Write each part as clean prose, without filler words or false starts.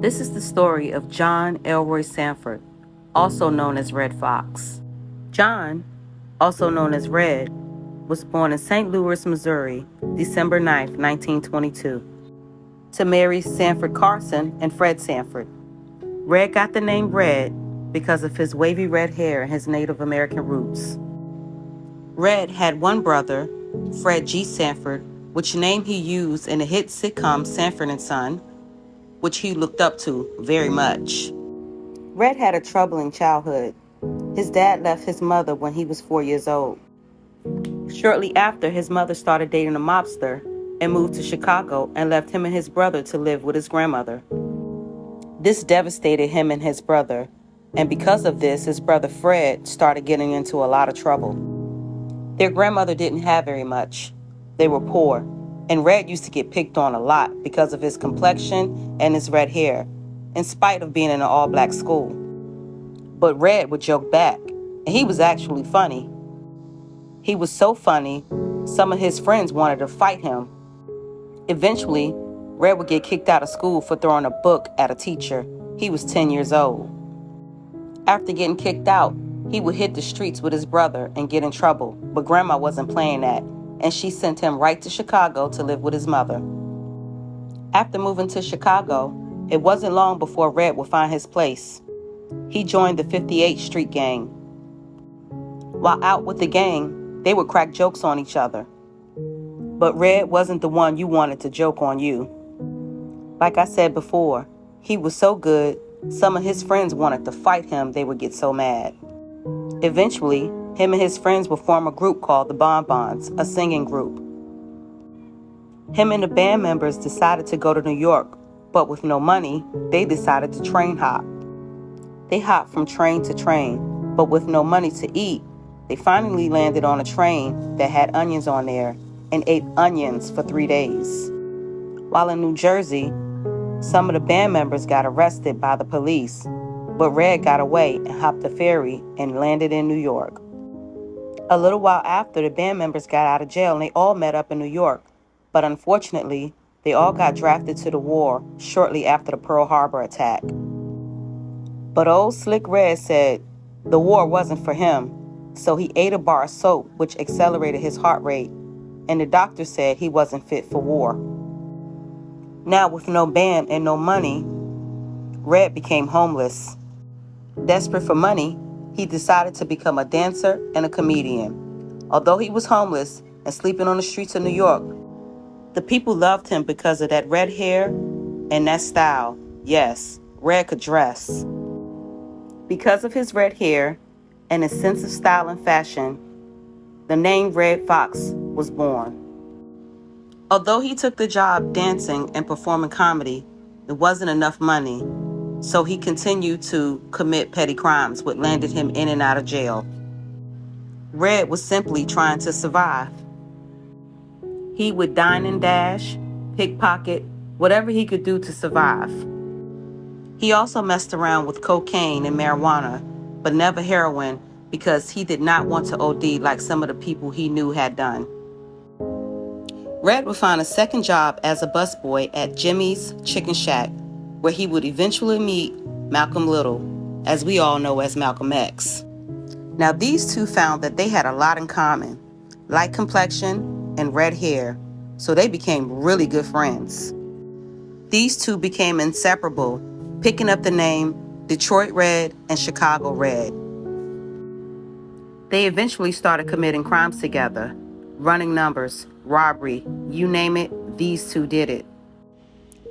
This is the story of John Elroy Sanford, also known as Redd Foxx. John, also known as Redd, was born in St. Louis, Missouri, December 9, 1922, to Mary Sanford Carson and Fred Sanford. Redd got the name Redd because of his wavy red hair and his Native American roots. Redd had one brother, Fred G. Sanford, which name he used in the hit sitcom Sanford and Son, which he looked up to very much. Redd had a troubling childhood. His dad left his mother when he was 4 years old. Shortly after, his mother started dating a mobster and moved to Chicago and left him and his brother to live with his grandmother. This devastated him and his brother, and because of this, his brother Fred started getting into a lot of trouble. Their grandmother didn't have very much. They were poor, and Redd used to get picked on a lot because of his complexion and his red hair, in spite of being in an all-black school. But Redd would joke back, and he was actually funny. He was so funny, some of his friends wanted to fight him. Eventually, Redd would get kicked out of school for throwing a book at a teacher. He was 10 years old. After getting kicked out, he would hit the streets with his brother and get in trouble, but Grandma wasn't playing that, and she sent him right to Chicago to live with his mother. After moving to Chicago, it wasn't long before Redd would find his place. He joined the 58th Street Gang. While out with the gang, they would crack jokes on each other. But Redd wasn't the one you wanted to joke on you. Like I said before, he was so good, some of his friends wanted to fight him, they would get so mad. Eventually, him and his friends would form a group called the Bonbons, a singing group. Him and the band members decided to go to New York, but with no money, they decided to train hop. They hopped from train to train, but with no money to eat, they finally landed on a train that had onions on there and ate onions for 3 days. While in New Jersey, some of the band members got arrested by the police, but Redd got away and hopped a ferry and landed in New York. A little while after, the band members got out of jail and they all met up in New York, but unfortunately, they all got drafted to the war shortly after the Pearl Harbor attack. But old Slick Redd said the war wasn't for him, so he ate a bar of soap, which accelerated his heart rate, and the doctor said he wasn't fit for war. Now, with no band and no money, Redd became homeless. Desperate for money, he decided to become a dancer and a comedian. Although he was homeless and sleeping on the streets of New York, the people loved him because of that red hair and that style. Yes, Redd could dress. Because of his red hair and his sense of style and fashion, the name Redd Foxx was born. Although he took the job dancing and performing comedy, there wasn't enough money, so he continued to commit petty crimes, which landed him in and out of jail. Redd was simply trying to survive. He would dine and dash, pickpocket, whatever he could do to survive. He also messed around with cocaine and marijuana, but never heroin, because he did not want to OD like some of the people he knew had done. Redd would find a second job as a busboy at Jimmy's Chicken Shack, where he would eventually meet Malcolm Little, as we all know as Malcolm X. Now, these two found that they had a lot in common, light complexion and red hair, so they became really good friends. These two became inseparable, picking up the name Detroit Redd and Chicago Redd. They eventually started committing crimes together, running numbers, robbery, you name it, these two did it.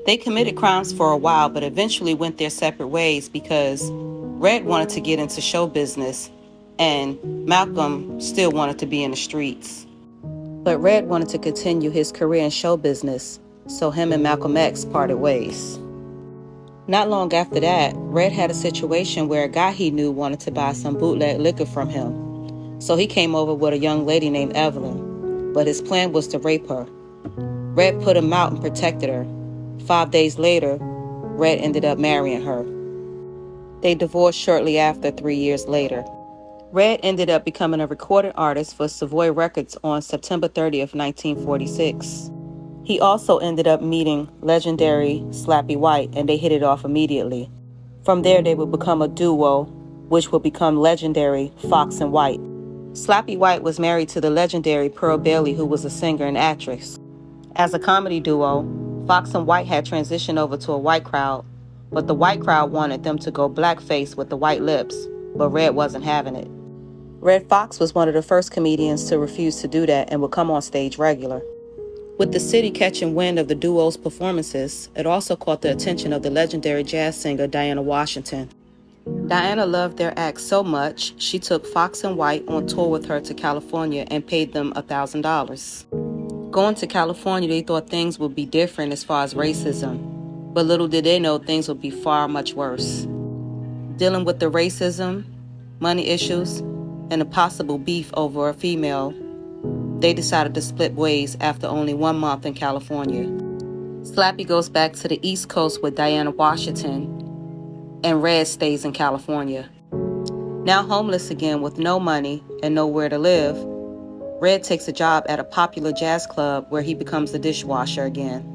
They committed crimes for a while, but eventually went their separate ways because Redd wanted to get into show business and Malcolm still wanted to be in the streets. But Redd wanted to continue his career in show business, so him and Malcolm X parted ways. Not long after that, Redd had a situation where a guy he knew wanted to buy some bootleg liquor from him. So he came over with a young lady named Evelyn, but his plan was to rape her. Redd put him out and protected her. 5 days later, Redd ended up marrying her. They divorced shortly after, 3 years later. Redd ended up becoming a recording artist for Savoy Records on September 30th, 1946. He also ended up meeting legendary Slappy White, and they hit it off immediately. From there, they would become a duo, which would become legendary Foxx and White. Slappy White was married to the legendary Pearl Bailey, who was a singer and actress. As a comedy duo, Foxx and White had transitioned over to a white crowd, but the white crowd wanted them to go blackface with the white lips, but Redd wasn't having it. Redd Foxx was one of the first comedians to refuse to do that and would come on stage regular. With the city catching wind of the duo's performances, it also caught the attention of the legendary jazz singer Diana Washington. Diana loved their act so much, she took Foxx and White on tour with her to California and paid them $1,000. Going to California, they thought things would be different as far as racism, but little did they know things would be far much worse. Dealing with the racism, money issues, and a possible beef over a female, they decided to split ways after only 1 month in California. Slappy goes back to the East Coast with Diana Washington, and Redd stays in California. Now homeless again with no money and nowhere to live, Redd takes a job at a popular jazz club where he becomes a dishwasher again.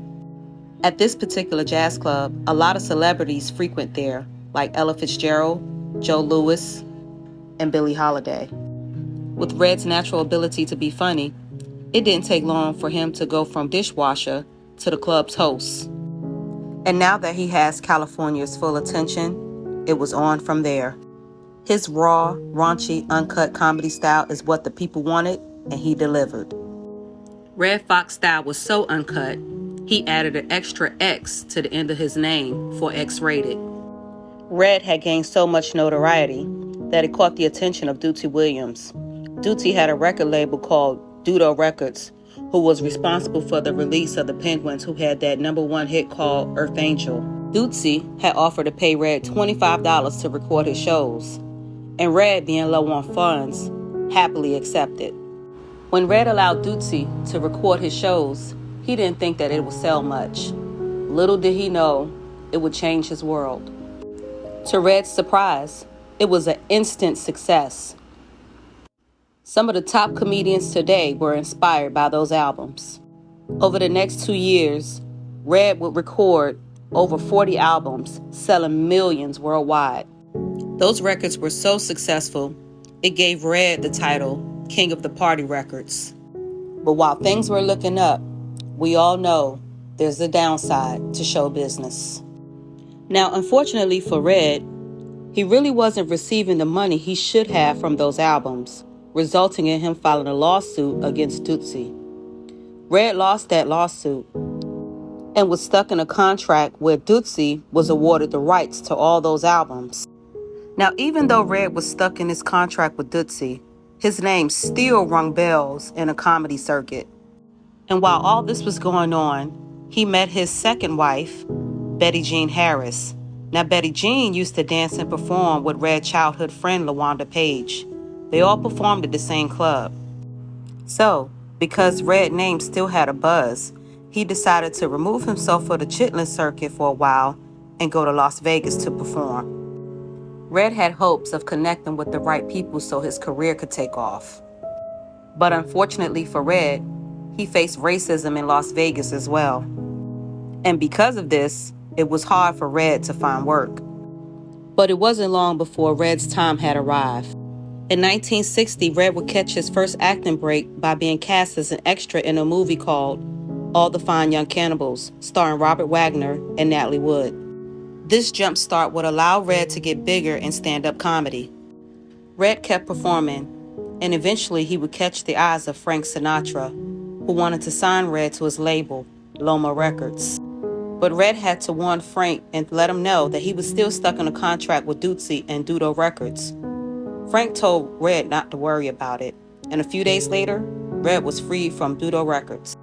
At this particular jazz club, a lot of celebrities frequent there, like Ella Fitzgerald, Joe Louis, and Billie Holiday. With Redd's natural ability to be funny, it didn't take long for him to go from dishwasher to the club's host. And now that he has California's full attention, it was on from there. His raw, raunchy, uncut comedy style is what the people wanted, and he delivered. Redd Foxx's style was so uncut, he added an extra X to the end of his name for X-rated. Redd had gained so much notoriety that it caught the attention of Dootsie Williams. Dootsie had a record label called Dudo Records, who was responsible for the release of the Penguins, who had that #1 hit called Earth Angel. Dootsie had offered to pay Redd $25 to record his shows, and Redd, being low on funds, happily accepted. When Redd allowed Dootsie to record his shows, he didn't think that it would sell much. Little did he know it would change his world. To Redd's surprise, it was an instant success. Some of the top comedians today were inspired by those albums. Over the next 2 years, Redd would record over 40 albums, selling millions worldwide. Those records were so successful, it gave Redd the title King of the Party Records. But while things were looking up, we all know there's a downside to show business. Now, unfortunately for Redd, he really wasn't receiving the money he should have from those albums, resulting in him filing a lawsuit against Dootsie. Redd lost that lawsuit and was stuck in a contract where Dootsie was awarded the rights to all those albums. Now, even though Redd was stuck in his contract with Dootsie, his name still rung bells in a comedy circuit. And while all this was going on, he met his second wife, Betty Jean Harris. Now, Betty Jean used to dance and perform with Redd's childhood friend, LaWanda Page. They all performed at the same club. So, because Redd's name still had a buzz, he decided to remove himself from the Chitlin circuit for a while and go to Las Vegas to perform. Redd had hopes of connecting with the right people so his career could take off. But unfortunately for Redd, he faced racism in Las Vegas as well. And because of this, it was hard for Redd to find work. But it wasn't long before Redd's time had arrived. In 1960, Redd would catch his first acting break by being cast as an extra in a movie called All the Fine Young Cannibals, starring Robert Wagner and Natalie Wood. This jumpstart would allow Redd to get bigger in stand-up comedy. Redd kept performing, and eventually he would catch the eyes of Frank Sinatra, who wanted to sign Redd to his label, Loma Records. But Redd had to warn Frank and let him know that he was still stuck in a contract with Dootsie and Dudo Records. Frank told Redd not to worry about it, and a few days later, Redd was freed from Dudo Records.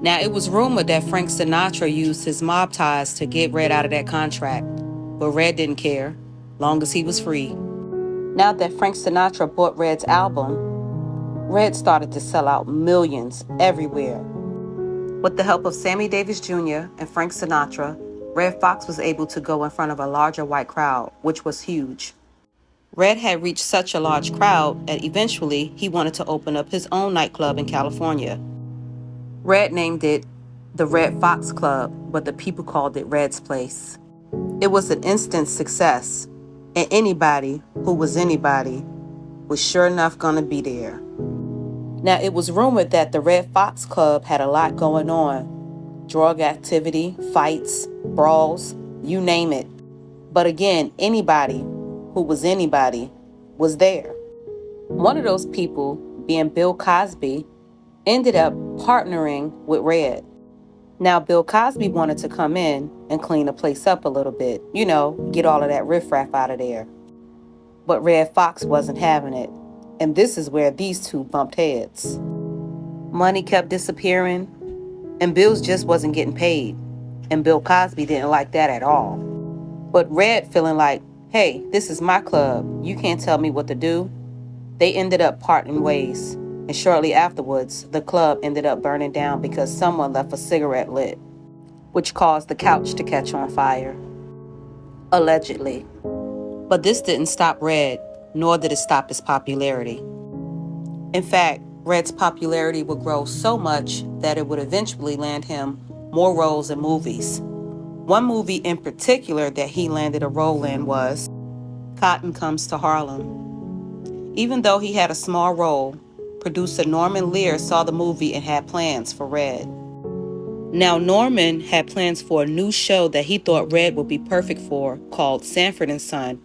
Now, it was rumored that Frank Sinatra used his mob ties to get Redd out of that contract, but Redd didn't care, long as he was free. Now that Frank Sinatra bought Redd's album, Redd started to sell out millions everywhere. With the help of Sammy Davis Jr. and Frank Sinatra, Redd Foxx was able to go in front of a larger white crowd, which was huge. Redd had reached such a large crowd that eventually he wanted to open up his own nightclub in California. Redd named it the Redd Foxx Club, but the people called it Redd's Place. It was an instant success, and anybody who was anybody was sure enough gonna be there. Now, it was rumored that the Redd Foxx Club had a lot going on: drug activity, fights, brawls, you name it. But again, anybody who was anybody was there. One of those people, being Bill Cosby, ended up partnering with Redd. Now, Bill Cosby wanted to come in and clean the place up a little bit, get all of that riffraff out of there. But Redd Foxx wasn't having it. And this is where these two bumped heads. Money kept disappearing, and bills just wasn't getting paid. And Bill Cosby didn't like that at all. But Redd, feeling like, hey, this is my club, you can't tell me what to do, they ended up parting ways. And shortly afterwards, the club ended up burning down because someone left a cigarette lit, which caused the couch to catch on fire. Allegedly. But this didn't stop Redd, nor did it stop his popularity. In fact, Redd's popularity would grow so much that it would eventually land him more roles in movies. One movie in particular that he landed a role in was Cotton Comes to Harlem. Even though he had a small role, producer Norman Lear saw the movie and had plans for Redd. Now, Norman had plans for a new show that he thought Redd would be perfect for, called Sanford & Son,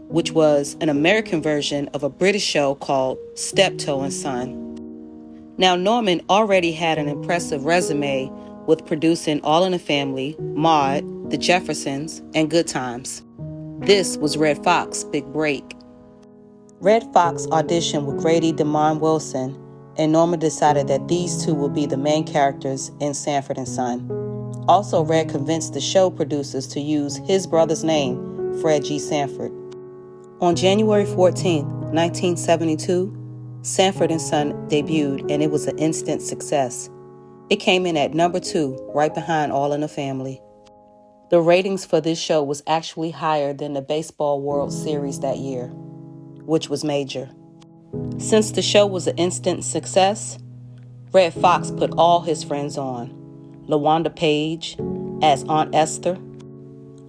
which was an American version of a British show called Steptoe & Son. Now, Norman already had an impressive resume with producing All in the Family, Maude, The Jeffersons, and Good Times. This was Redd Foxx's big break. Redd Foxx auditioned with Grady DeMond Wilson, and Norman decided that these two would be the main characters in Sanford & Son. Also, Redd convinced the show producers to use his brother's name, Fred G. Sanford. On January 14, 1972, Sanford & Son debuted, and it was an instant success. It came in at number 2, right behind All in the Family. The ratings for this show was actually higher than the Baseball World Series that year, which was major. Since the show was an instant success, Redd Foxx put all his friends on. LaWanda Page as Aunt Esther,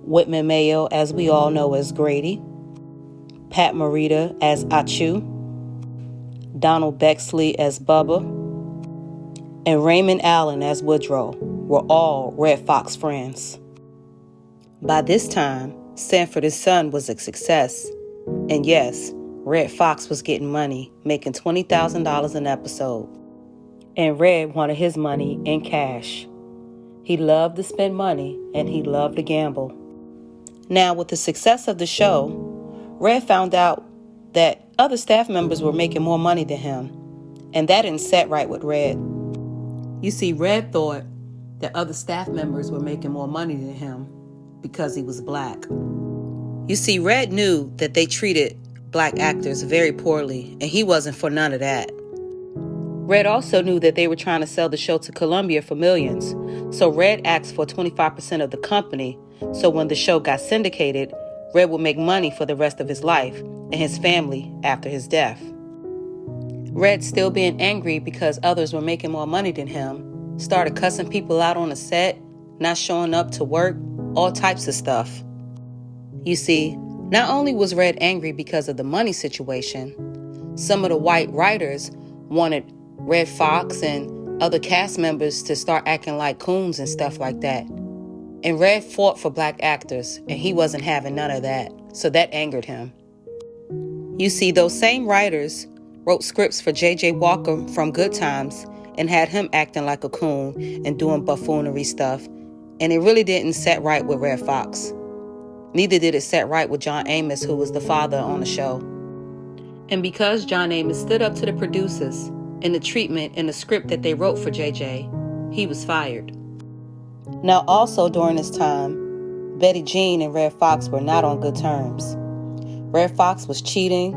Whitman Mayo, as we all know, as Grady, Pat Morita as Achu, Donald Bexley as Bubba, and Raymond Allen as Woodrow were all Redd Foxx friends. By this time, Sanford & Son was a success, and yes, Redd Foxx was getting money, making $20,000 an episode. And Redd wanted his money in cash. He loved to spend money, and he loved to gamble. Now, with the success of the show, Redd found out that other staff members were making more money than him, and that didn't set right with Redd. You see, Redd thought that other staff members were making more money than him because he was black. You see, Redd knew that they treated black actors very poorly, and he wasn't for none of that. Redd also knew that they were trying to sell the show to Columbia for millions, so Redd asked for 25% of the company, so when the show got syndicated, Redd would make money for the rest of his life and his family after his death. Redd, still being angry because others were making more money than him, started cussing people out on the set, not showing up to work, all types of stuff. You see, not only was Redd angry because of the money situation, some of the white writers wanted Redd Foxx and other cast members to start acting like coons and stuff like that. And Redd fought for black actors, and he wasn't having none of that, so that angered him. You see, those same writers wrote scripts for J.J. Walker from Good Times and had him acting like a coon and doing buffoonery stuff, and it really didn't set right with Redd Foxx. Neither did it set right with John Amos, who was the father on the show. And because John Amos stood up to the producers and the treatment and the script that they wrote for JJ, he was fired. Now, also during this time, Betty Jean and Redd Foxx were not on good terms. Redd Foxx was cheating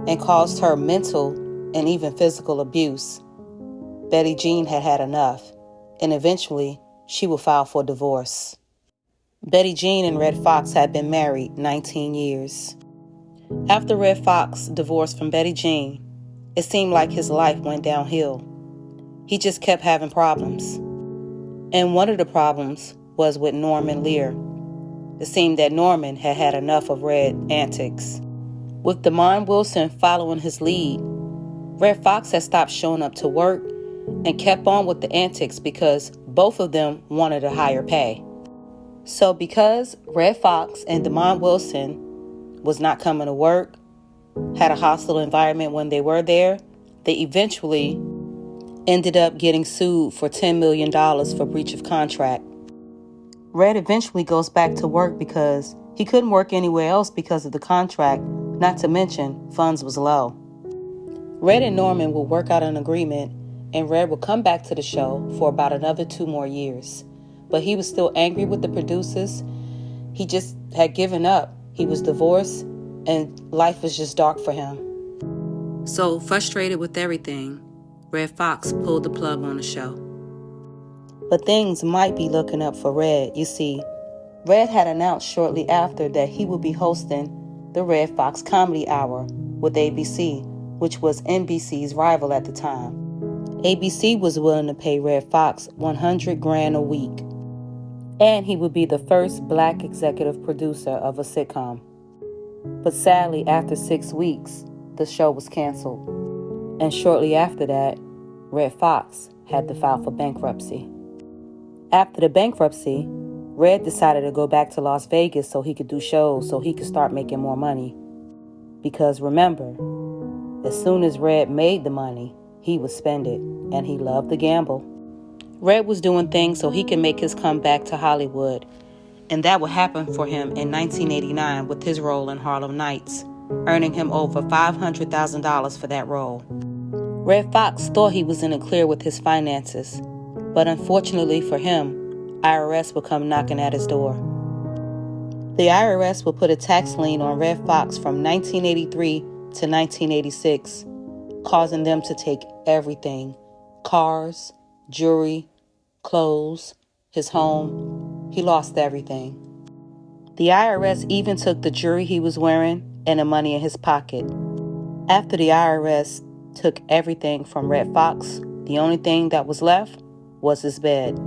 and caused her mental and even physical abuse. Betty Jean had had enough, and eventually she would file for divorce. Betty Jean and Redd Foxx had been married 19 years. After Redd Foxx divorced from Betty Jean, it seemed like his life went downhill. He just kept having problems. And one of the problems was with Norman Lear. It seemed that Norman had had enough of Redd antics. With Demond Wilson following his lead, Redd Foxx had stopped showing up to work and kept on with the antics because both of them wanted a higher pay. So because Redd Foxx and Demond Wilson was not coming to work, had a hostile environment when they were there, they eventually ended up getting sued for $10 million for breach of contract. Redd eventually goes back to work because he couldn't work anywhere else because of the contract, not to mention funds was low. Redd and Norman will work out an agreement, and Redd will come back to the show for about another 2 more years. But he was still angry with the producers. He just had given up. He was divorced, and life was just dark for him. So, frustrated with everything, Redd Foxx pulled the plug on the show. But things might be looking up for Redd. You see, Redd had announced shortly after that he would be hosting the Redd Foxx Comedy Hour with ABC, which was NBC's rival at the time. ABC was willing to pay Redd Foxx $100,000 a week, and he would be the first black executive producer of a sitcom. But sadly, after 6 weeks, the show was canceled. And shortly after that, Redd Foxx had to file for bankruptcy. After the bankruptcy, Redd decided to go back to Las Vegas so he could do shows, so he could start making more money. Because remember, as soon as Redd made the money, he would spend it, and he loved to gamble. Redd was doing things so he could make his comeback to Hollywood, and that would happen for him in 1989 with his role in Harlem Nights, earning him over $500,000 for that role. Redd Foxx thought he was in the clear with his finances, but unfortunately for him, IRS would come knocking at his door. The IRS would put a tax lien on Redd Foxx from 1983 to 1986, causing them to take everything: cars, jewelry, clothes, his home. He lost everything. The IRS even took the jewelry he was wearing and the money in his pocket. After the IRS took everything from Redd Foxx, the only thing that was left was his bed.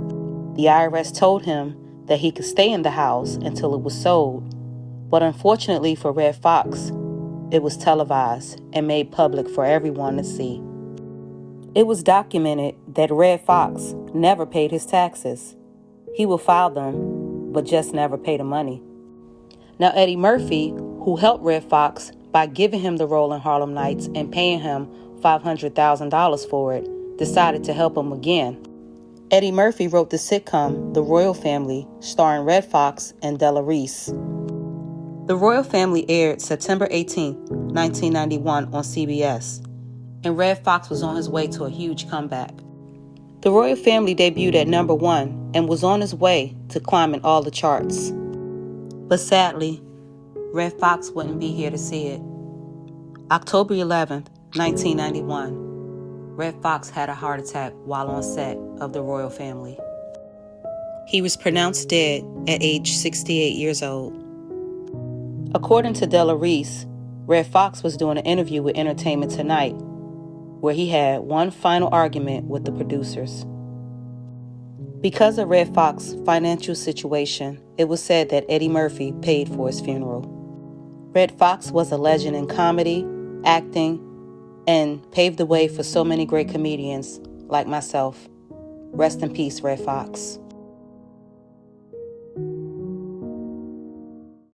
The IRS told him that he could stay in the house until it was sold, but unfortunately for Redd Foxx, it was televised and made public for everyone to see. It was documented that Redd Foxx never paid his taxes. He would file them, but just never pay the money. Now, Eddie Murphy, who helped Redd Foxx by giving him the role in Harlem Nights and paying him $500,000 for it, decided to help him again. Eddie Murphy wrote the sitcom The Royal Family, starring Redd Foxx and Della Reese. The Royal Family aired September 18, 1991 on CBS, and Redd Foxx was on his way to a huge comeback. The Royal Family debuted at number 1 and was on his way to climbing all the charts. But sadly, Redd Foxx wouldn't be here to see it. October 11, 1991, Redd Foxx had a heart attack while on set of The Royal Family. He was pronounced dead at age 68 years old. According to Della Reese, Redd Foxx was doing an interview with Entertainment Tonight, where he had one final argument with the producers. Because of Redd Foxx's financial situation, it was said that Eddie Murphy paid for his funeral. Redd Foxx was a legend in comedy, acting, and paved the way for so many great comedians like myself. Rest in peace, Redd Foxx.